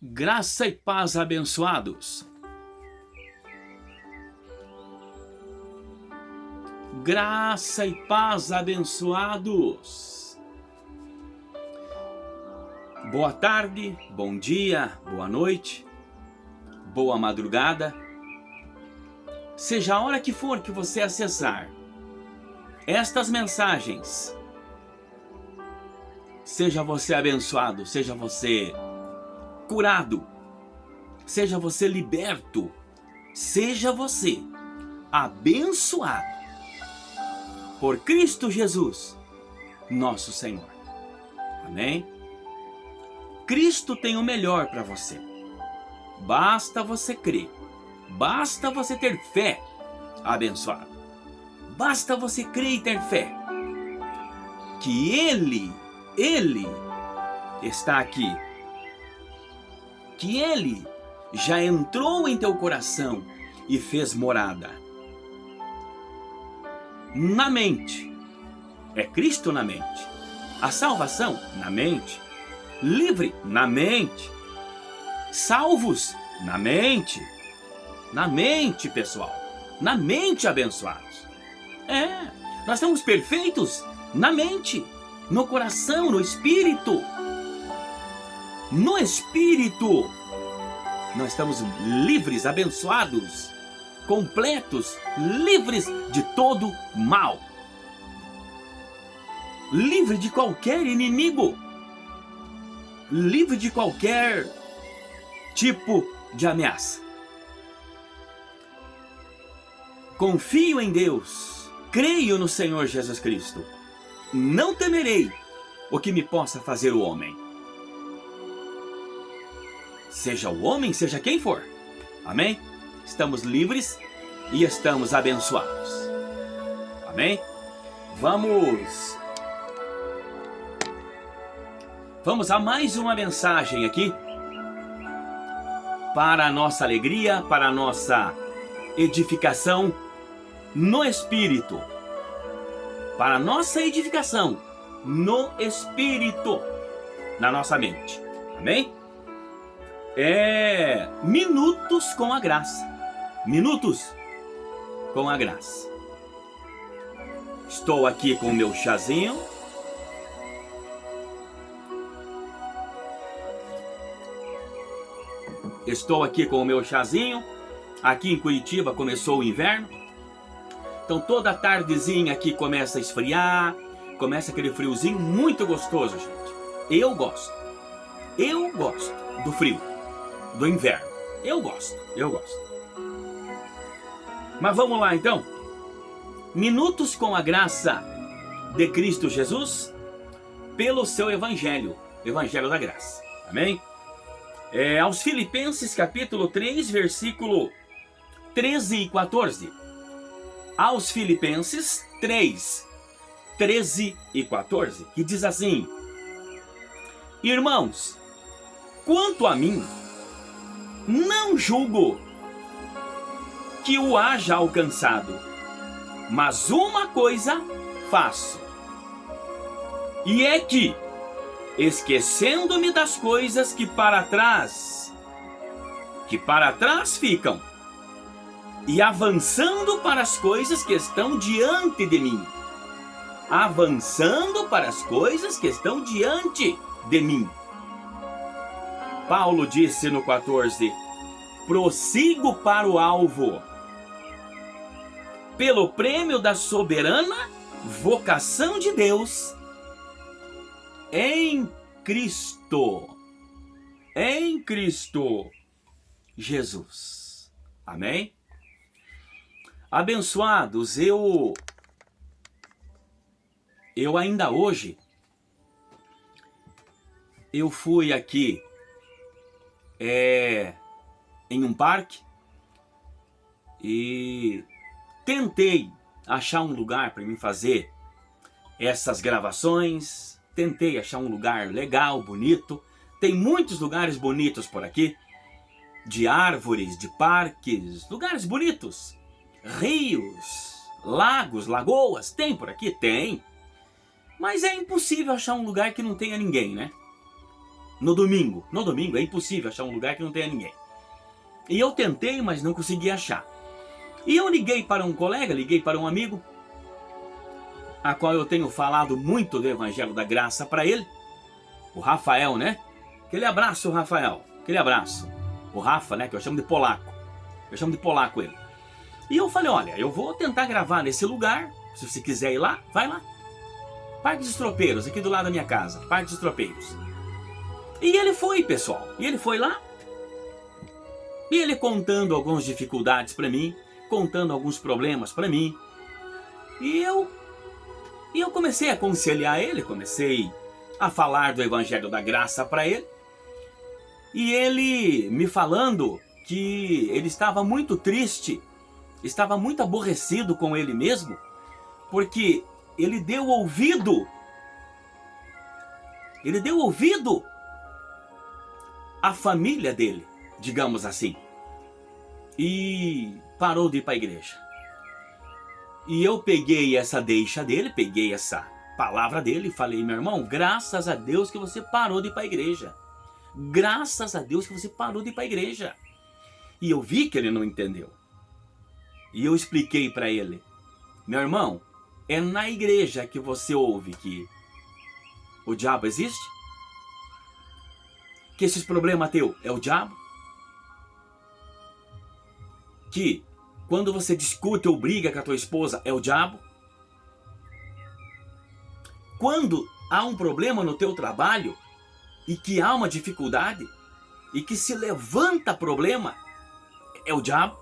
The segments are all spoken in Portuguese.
Graça e paz, abençoados. Graça e paz, abençoados. Boa tarde, bom dia, boa noite, boa madrugada. Seja a hora que for que você acessar estas mensagens, seja você abençoado, seja você curado, seja você liberto, seja você abençoado por Cristo Jesus, nosso Senhor. Amém? Cristo tem o melhor para você. Basta você crer. Basta você ter fé, abençoado. Basta você crer e ter fé que Ele está aqui. Que Ele já entrou em teu coração e fez morada. Na mente. É Cristo na mente. A salvação na mente. Livre na mente. Salvos na mente. Na mente, pessoal. Na mente, abençoados. Nós estamos perfeitos na mente, no coração, no espírito. No espírito. Nós estamos livres, abençoados, completos, livres de todo mal. Livre de qualquer inimigo. Livre de qualquer tipo de ameaça. Confio em Deus, creio no Senhor Jesus Cristo. Não temerei o que me possa fazer o homem. Seja o homem, seja quem for. Amém? Estamos livres e estamos abençoados. Amém? Vamos a mais uma mensagem aqui. Para a nossa alegria, para a nossa edificação no Espírito. Para a nossa edificação no Espírito. Na nossa mente. Amém? Minutos com a graça. Minutos com a graça. Estou aqui com o meu chazinho. Estou aqui com o meu chazinho. Aqui em Curitiba começou o inverno. Então toda tardezinha aqui começa a esfriar. Começa aquele friozinho muito gostoso, gente. Eu gosto. Eu gosto do frio. Do inverno. Eu gosto. Mas vamos lá então. Minutos com a graça de Cristo Jesus pelo seu Evangelho. Evangelho da graça. Amém? Aos Filipenses capítulo 3, versículo 13 e 14. Aos Filipenses 3, 13 e 14. Que diz assim: Irmãos, quanto a mim, não julgo que o haja alcançado, mas uma coisa faço, e é que, esquecendo-me das coisas que para trás ficam, e avançando para as coisas que estão diante de mim. Avançando para as coisas que estão diante de mim. Paulo disse no 14: prossigo para o alvo, pelo prêmio da soberana vocação de Deus em Cristo Jesus. Amém? Abençoados, eu ainda hoje, eu fui aqui em um parque e tentei achar um lugar para mim fazer essas gravações. Tentei achar um lugar legal, bonito. Tem muitos lugares bonitos por aqui, de árvores, de parques, lugares bonitos. Rios, lagos, lagoas, tem por aqui? Tem. Mas é impossível achar um lugar que não tenha ninguém, né? no domingo. No domingo é impossível achar um lugar que não tenha ninguém. E eu tentei, mas não consegui achar. E eu liguei para um colega, liguei para um amigo, a qual eu tenho falado muito do Evangelho da Graça para ele, o Rafael, né? Aquele abraço, Rafael, aquele abraço. O Rafa, né, que eu chamo de polaco. Eu chamo de polaco ele. E eu falei, olha, eu vou tentar gravar nesse lugar, se você quiser ir lá, vai lá. Parque dos Tropeiros, aqui do lado da minha casa, Parque dos Tropeiros. E ele foi, pessoal, e ele foi lá, e ele contando algumas dificuldades para mim, contando alguns problemas para mim. E eu comecei a aconselhar ele, comecei a falar do Evangelho da Graça para ele. E ele me falando que ele estava muito triste, estava muito aborrecido com ele mesmo, porque ele deu ouvido à família dele, digamos assim, e parou de ir para a igreja. E eu peguei essa deixa dele, peguei essa palavra dele e falei, meu irmão, graças a Deus que você parou de ir para a igreja. Graças a Deus que você parou de ir para a igreja. E eu vi que ele não entendeu. E eu expliquei para ele, meu irmão, é na igreja que você ouve que o diabo existe? Que esses problemas teus é o diabo? Que quando você discute ou briga com a tua esposa é o diabo? Quando há um problema no teu trabalho e que há uma dificuldade e que se levanta problema, é o diabo?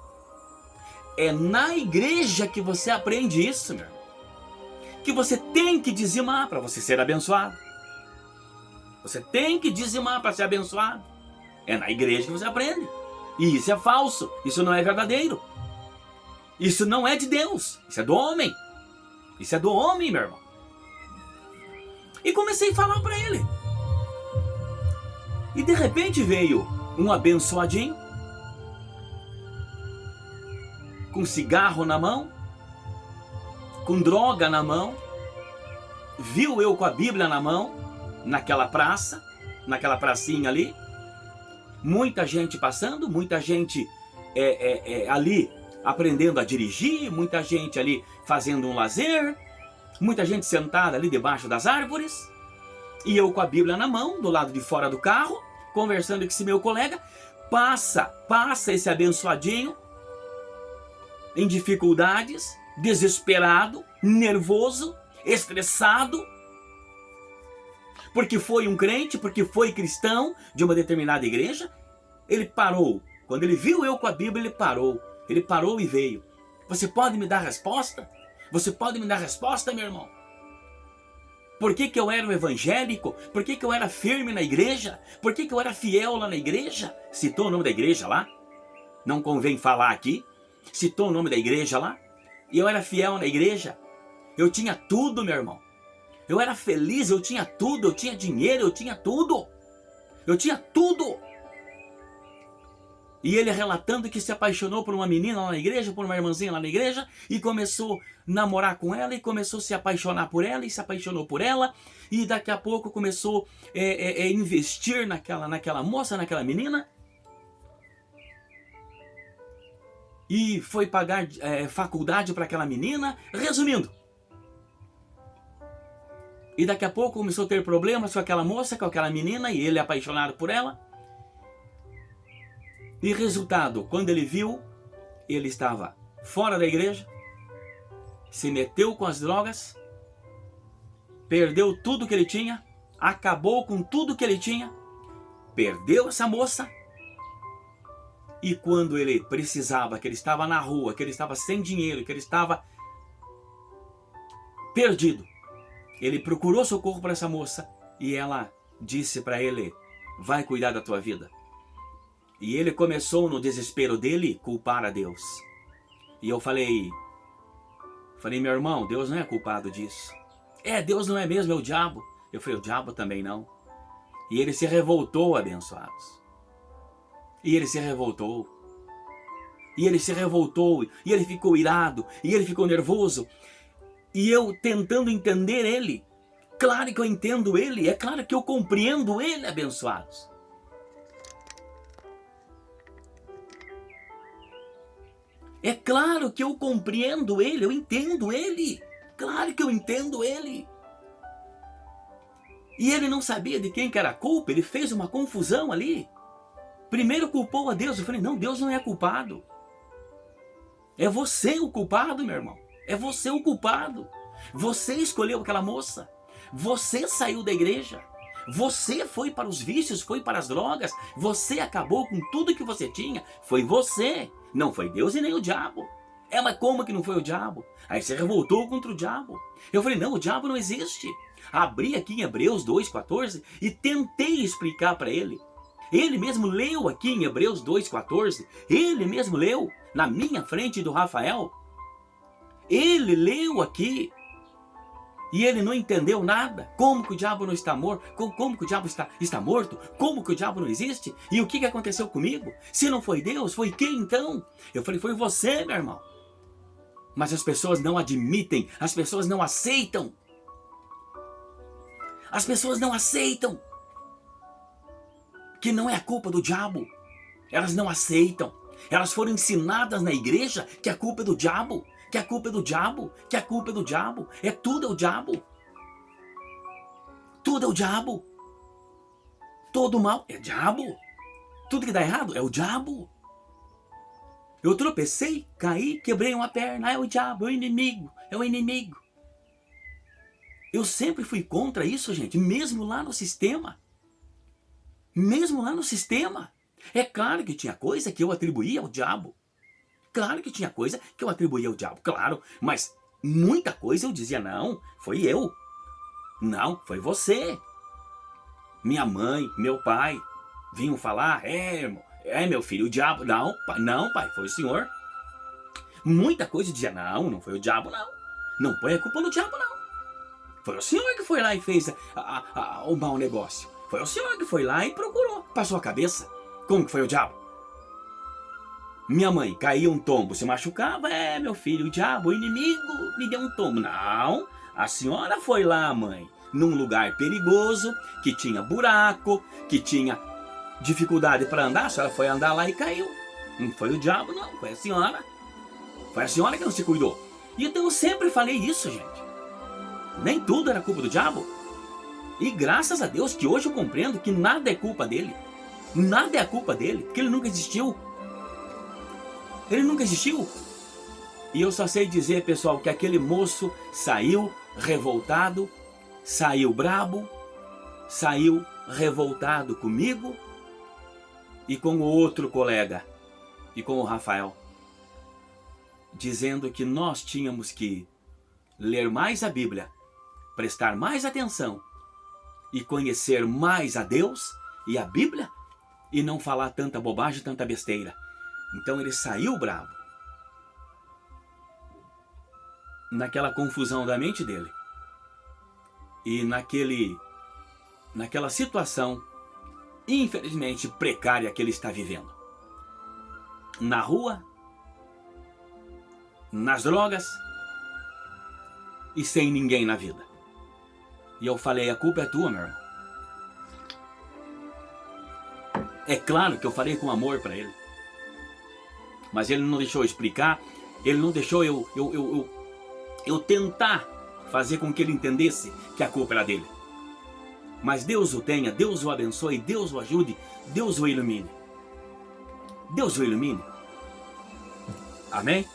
É na igreja que você aprende isso, meu irmão. Que você tem que dizimar para você ser abençoado. Você tem que dizimar para ser abençoado. É na igreja que você aprende. E isso é falso, isso não é verdadeiro. Isso não é de Deus, isso é do homem. Isso é do homem, meu irmão. E comecei a falar para ele. E de repente veio um abençoadinho, com cigarro na mão, com droga na mão, viu eu com a Bíblia na mão, naquela praça, naquela pracinha ali, muita gente passando, muita gente ali aprendendo a dirigir, muita gente ali fazendo um lazer, muita gente sentada ali debaixo das árvores, e eu com a Bíblia na mão, do lado de fora do carro, conversando com esse meu colega. Passa esse abençoadinho, em dificuldades, desesperado, nervoso, estressado, porque foi um crente, porque foi cristão de uma determinada igreja. Ele parou, quando ele viu eu com a Bíblia, ele parou e veio. Você pode me dar resposta? Você pode me dar resposta, meu irmão? Por que eu era um evangélico? Por que eu era firme na igreja? Por que eu era fiel lá na igreja? Citou o nome da igreja lá? Não convém falar aqui. Citou o nome da igreja lá? E eu era fiel na igreja. Eu tinha tudo, meu irmão. Eu era feliz, eu tinha tudo. Eu tinha dinheiro, eu tinha tudo. Eu tinha tudo. E ele relatando que se apaixonou por uma menina lá na igreja, por uma irmãzinha lá na igreja, e começou a namorar com ela, e começou a se apaixonar por ela, e se apaixonou por ela, e daqui a pouco começou a investir naquela moça, naquela menina, e foi pagar faculdade para aquela menina, resumindo. E daqui a pouco começou a ter problemas com aquela moça, com aquela menina, e ele apaixonado por ela. E resultado, quando ele viu, ele estava fora da igreja, se meteu com as drogas, perdeu tudo que ele tinha, acabou com tudo que ele tinha, perdeu essa moça, e quando ele precisava, que ele estava na rua, que ele estava sem dinheiro, que ele estava perdido, ele procurou socorro para essa moça, e ela disse para ele, vai cuidar da tua vida. E ele começou no desespero dele culpar a Deus. E eu falei, meu irmão, Deus não é culpado disso. Deus não é mesmo, é o diabo. Eu falei, o diabo também não. E ele se revoltou, abençoados. E ele se revoltou. E ele se revoltou. E ele ficou irado. E ele ficou nervoso. E eu tentando entender ele, claro que eu entendo ele, é claro que eu compreendo ele, abençoados. É claro que eu compreendo ele, eu entendo ele. Claro que eu entendo ele. E ele não sabia de quem que era a culpa, ele fez uma confusão ali. Primeiro culpou a Deus, eu falei, não, Deus não é culpado. É você o culpado, meu irmão. É você o culpado. Você escolheu aquela moça. Você saiu da igreja. Você foi para os vícios, foi para as drogas. Você acabou com tudo que você tinha. Foi você. Não foi Deus e nem o diabo. Mas como que não foi o diabo? Aí você revoltou contra o diabo. Eu falei, não, o diabo não existe. Abri aqui em Hebreus 2,14 e tentei explicar para ele. Ele mesmo leu aqui em Hebreus 2,14. Ele mesmo leu na minha frente do Rafael. Ele leu aqui. E ele não entendeu nada. Como que o diabo não está morto? Como que o diabo está morto? Como que o diabo não existe? E o que aconteceu comigo? Se não foi Deus, foi quem então? Eu falei, foi você, meu irmão. Mas as pessoas não admitem, as pessoas não aceitam. As pessoas não aceitam que não é a culpa do diabo. Elas não aceitam. Elas foram ensinadas na igreja que a culpa é do diabo. Que a culpa é do diabo, que a culpa é do diabo. Tudo é o diabo. Tudo é o diabo. Todo mal é diabo. Tudo que dá errado é o diabo. Eu tropecei, caí, quebrei uma perna. É o diabo, é o inimigo. É o inimigo. Eu sempre fui contra isso, gente. Mesmo lá no sistema. Mesmo lá no sistema. É claro que tinha coisa que eu atribuía ao diabo. Claro que tinha coisa que eu atribuía ao diabo, claro. Mas muita coisa eu dizia, não, foi eu. Não, foi você. Minha mãe, meu pai, vinham falar, meu filho, o diabo. Não, pai, foi o senhor. Muita coisa eu dizia, não foi o diabo, não. Não põe a culpa no diabo, não. Foi o senhor que foi lá e fez o mau negócio. Foi o senhor que foi lá e procurou. Passou a cabeça. Como que foi o diabo? Minha mãe caía um tombo, se machucava, meu filho, o diabo, o inimigo me deu um tombo. Não, a senhora foi lá, mãe, num lugar perigoso, que tinha buraco, que tinha dificuldade para andar, a senhora foi andar lá e caiu. Não foi o diabo, não, foi a senhora. Foi a senhora que não se cuidou. E então eu sempre falei isso, gente. Nem tudo era culpa do diabo. E graças a Deus que hoje eu compreendo que nada é culpa dele. Nada é a culpa dele, porque ele nunca existiu. Ele nunca existiu. E eu só sei dizer, pessoal, que aquele moço saiu revoltado, saiu brabo, saiu revoltado comigo e com o outro colega, e com o Rafael, dizendo que nós tínhamos que ler mais a Bíblia, prestar mais atenção e conhecer mais a Deus e a Bíblia e não falar tanta bobagem, tanta besteira. Então ele saiu bravo. Naquela confusão da mente dele. E naquela situação, infelizmente, precária que ele está vivendo. Na rua, nas drogas e sem ninguém na vida. E eu falei, a culpa é tua, meu irmão. É claro que eu falei com amor para ele. Mas ele não deixou eu explicar, ele não deixou eu tentar fazer com que ele entendesse que a culpa era dele. Mas Deus o tenha, Deus o abençoe, Deus o ajude, Deus o ilumine. Deus o ilumine. Amém?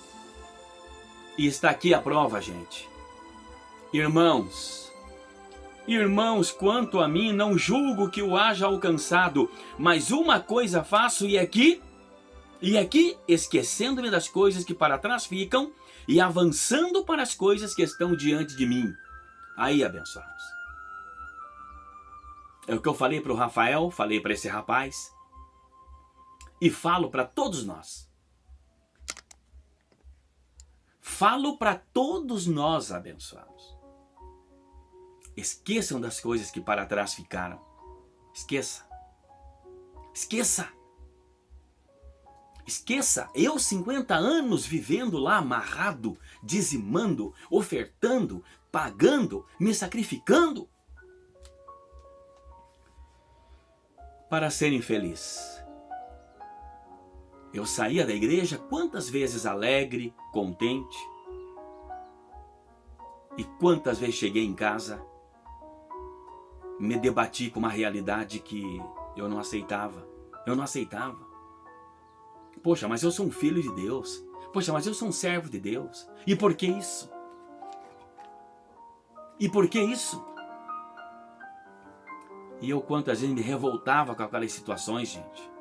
E está aqui a prova, gente. Irmãos, quanto a mim, não julgo que o haja alcançado, mas uma coisa faço e aqui, esquecendo-me das coisas que para trás ficam e avançando para as coisas que estão diante de mim. Aí, abençoados. É o que eu falei para o Rafael, falei para esse rapaz e falo para todos nós. Falo para todos nós, abençoados. Esqueçam das coisas que para trás ficaram. Esqueça. Esqueça. Esqueça, eu 50 anos vivendo lá amarrado, dizimando, ofertando, pagando, me sacrificando. para ser infeliz. Eu saía da igreja quantas vezes alegre, contente, e quantas vezes cheguei em casa, me debati com uma realidade que eu não aceitava. Eu não aceitava. Poxa, mas eu sou um filho de Deus. Poxa, mas eu sou um servo de Deus. E por que isso? E por que isso? E eu quantas vezes me revoltava com aquelas situações, gente.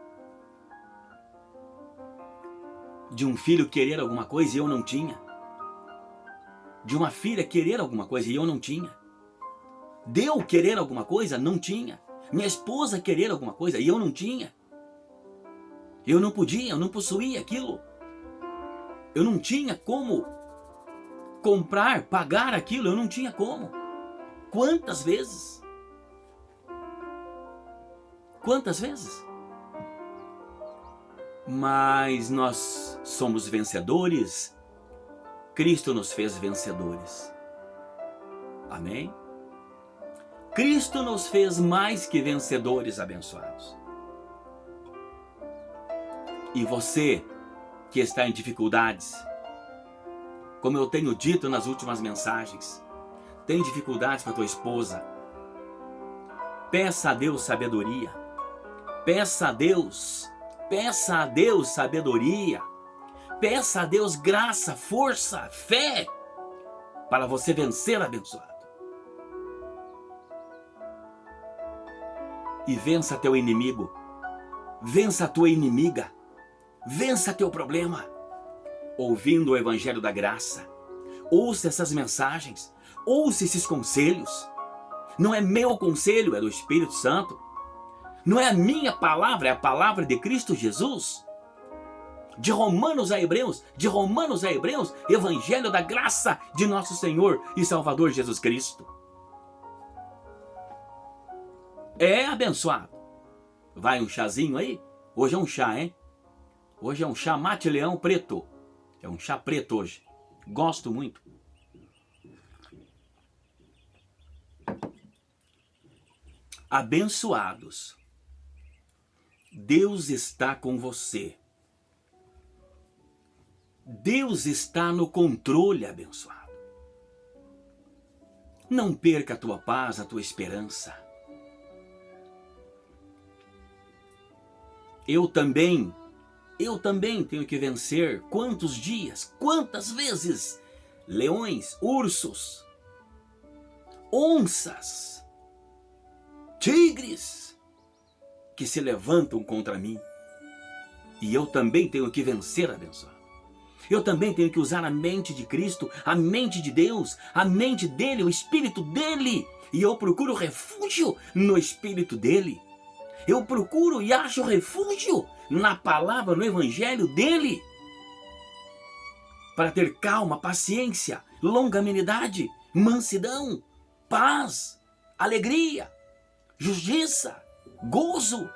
De um filho querer alguma coisa e eu não tinha. De uma filha querer alguma coisa e eu não tinha. De eu querer alguma coisa, não tinha. Minha esposa querer alguma coisa e eu não tinha. Eu não podia, eu não possuía aquilo. Eu não tinha como comprar, pagar aquilo, eu não tinha como. Quantas vezes? Quantas vezes? Mas nós somos vencedores. Cristo nos fez vencedores. Amém? Cristo nos fez mais que vencedores abençoados. E você que está em dificuldades, como eu tenho dito nas últimas mensagens, tem dificuldades com a tua esposa, peça a Deus sabedoria. Peça a Deus sabedoria. Peça a Deus graça, força, fé, para você vencer, abençoado. E vença teu inimigo, vença a tua inimiga, vença teu problema, ouvindo o Evangelho da Graça. Ouça essas mensagens, ouça esses conselhos. Não é meu conselho, é do Espírito Santo. Não é a minha palavra, é a palavra de Cristo Jesus. De Romanos a Hebreus, Evangelho da Graça de nosso Senhor e Salvador Jesus Cristo. É abençoado. Vai um chazinho aí? Hoje é um chá, hein? Hoje é um chá mate-leão preto. É um chá preto hoje. Gosto muito. Abençoados. Deus está com você. Deus está no controle, abençoado. Não perca a tua paz, a tua esperança. Eu também tenho que vencer quantos dias, quantas vezes, leões, ursos, onças, tigres, que se levantam contra mim. E eu também tenho que vencer, abençoado. Eu também tenho que usar a mente de Cristo, a mente de Deus, a mente dele, o Espírito dele. E eu procuro refúgio no Espírito dele. Eu procuro e acho refúgio na palavra, no Evangelho dele. Para ter calma, paciência, longanimidade, mansidão, paz, alegria, justiça, gozo.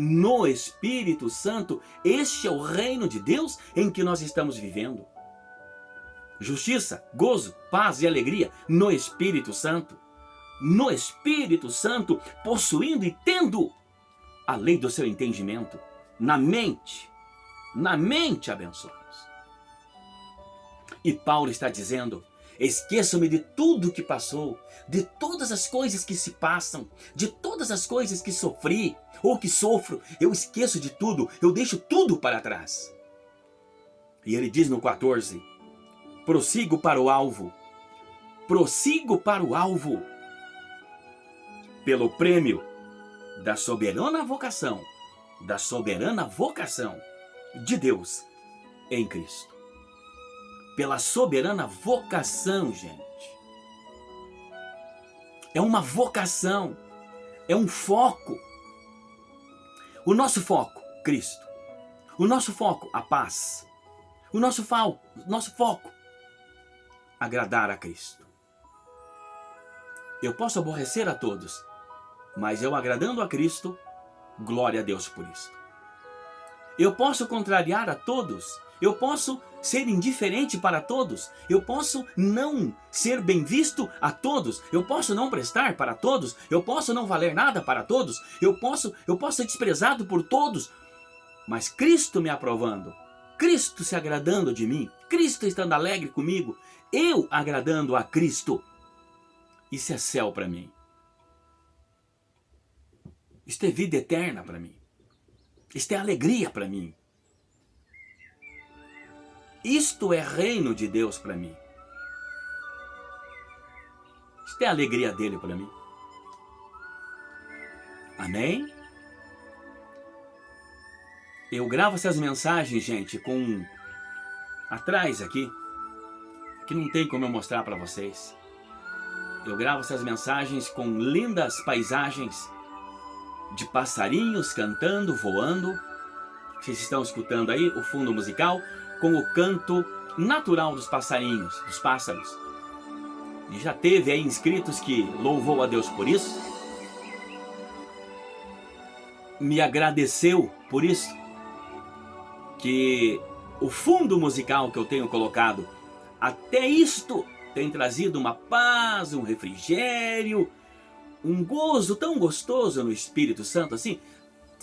No Espírito Santo, este é o reino de Deus em que nós estamos vivendo. Justiça, gozo, paz e alegria no Espírito Santo. No Espírito Santo, possuindo e tendo a lei do seu entendimento na mente abençoados. E Paulo está dizendo: esqueço-me de tudo que passou, de todas as coisas que se passam, de todas as coisas que sofri ou que sofro. Eu esqueço de tudo, eu deixo tudo para trás. E ele diz no 14: prossigo para o alvo, pelo prêmio da soberana vocação de Deus em Cristo. Pela soberana vocação, gente. É uma vocação, é um foco. O nosso foco, Cristo. O nosso foco, a paz. O nosso foco, agradar a Cristo. Eu posso aborrecer a todos, mas eu agradando a Cristo, glória a Deus por isso. Eu posso contrariar a todos, eu posso ser indiferente para todos, eu posso não ser bem visto a todos, eu posso não prestar para todos, eu posso não valer nada para todos, eu posso ser desprezado por todos, mas Cristo me aprovando, Cristo se agradando de mim, Cristo estando alegre comigo, eu agradando a Cristo, isso é céu para mim. Isto é vida eterna para mim. Isto é alegria para mim. Isto é reino de Deus para mim. Isto é a alegria dele para mim. Amém? Eu gravo essas mensagens, gente, com atrás aqui, que não tem como eu mostrar para vocês. Eu gravo essas mensagens com lindas paisagens de passarinhos cantando, voando. Vocês estão escutando aí o fundo musical com o canto natural dos passarinhos, dos pássaros. E já teve aí inscritos que louvou a Deus por isso. Me agradeceu por isso. Que o fundo musical que eu tenho colocado, até isto tem trazido uma paz, um refrigério, um gozo tão gostoso no Espírito Santo, assim,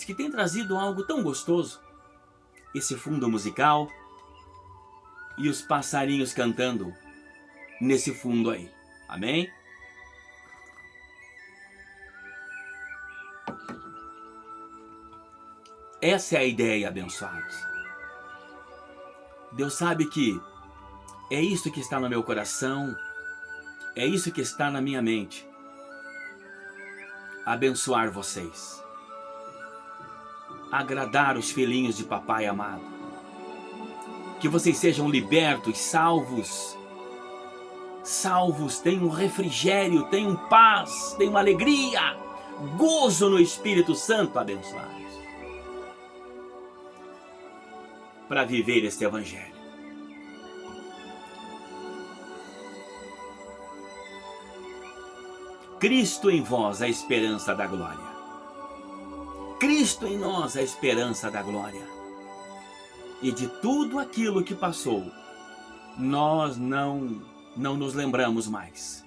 que tem trazido algo tão gostoso. Esse fundo musical e os passarinhos cantando nesse fundo aí. Amém? Essa é a ideia, abençoados. Deus sabe que é isso que está no meu coração, é isso que está na minha mente. Abençoar vocês. Agradar os filhinhos de papai amado. Que vocês sejam libertos, salvos. Salvos, tenham refrigério, tenham paz, tenham alegria, gozo no Espírito Santo, abençoados. Para viver este evangelho. Cristo em vós, a esperança da glória. Cristo em nós, a esperança da glória. E de tudo aquilo que passou, nós não nos lembramos mais.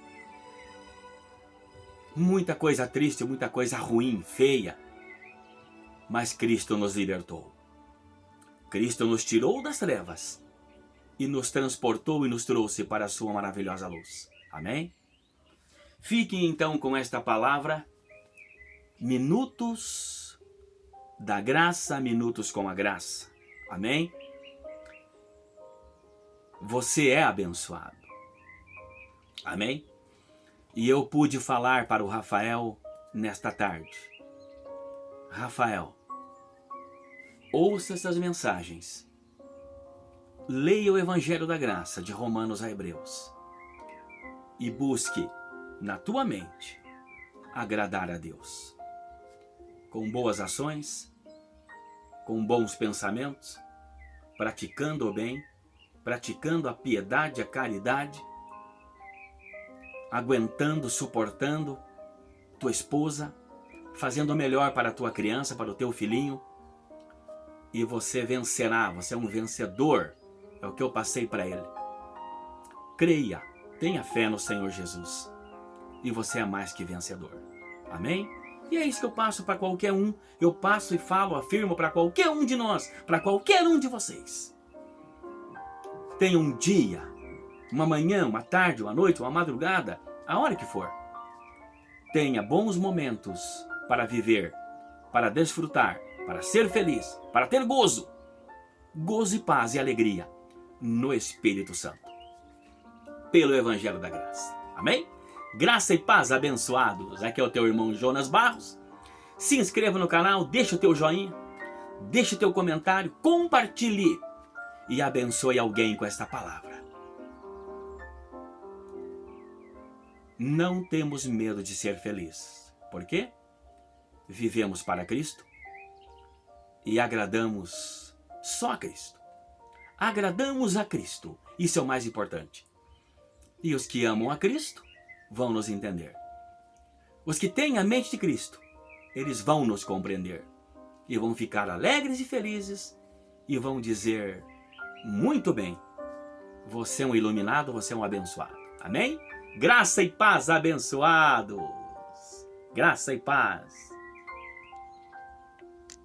Muita coisa triste, muita coisa ruim, feia. Mas Cristo nos libertou. Cristo nos tirou das trevas e nos transportou e nos trouxe para a sua maravilhosa luz. Amém? Fiquem então com esta palavra, minutos da graça, minutos com a graça. Amém? Você é abençoado. Amém? E eu pude falar para o Rafael nesta tarde. Rafael, ouça essas mensagens. Leia o Evangelho da Graça, de Romanos a Hebreus. E busque, na tua mente, agradar a Deus. Com boas ações, com bons pensamentos, praticando o bem, praticando a piedade, a caridade, aguentando, suportando tua esposa, fazendo o melhor para a tua criança, para o teu filhinho, e você vencerá, você é um vencedor, é o que eu passei para ele. Creia, tenha fé no Senhor Jesus, e você é mais que vencedor. Amém? E é isso que eu passo para qualquer um, eu passo e falo, afirmo para qualquer um de nós, para qualquer um de vocês. Tenha um dia, uma manhã, uma tarde, uma noite, uma madrugada, a hora que for. Tenha bons momentos para viver, para desfrutar, para ser feliz, para ter gozo. Gozo e paz e alegria no Espírito Santo. Pelo Evangelho da Graça. Amém? Graça e paz, abençoados. Aqui é o teu irmão Jonas Barros. Se inscreva no canal, deixa o teu joinha, deixa o teu comentário, compartilhe e abençoe alguém com esta palavra. Não temos medo de ser felizes. Por quê? Vivemos para Cristo e agradamos só a Cristo. Agradamos a Cristo. Isso é o mais importante. E os que amam a Cristo vão nos entender. Os que têm a mente de Cristo, eles vão nos compreender. E vão ficar alegres e felizes e vão dizer: muito bem. Você é um iluminado, você é um abençoado. Amém? Graça e paz, abençoados. Graça e paz.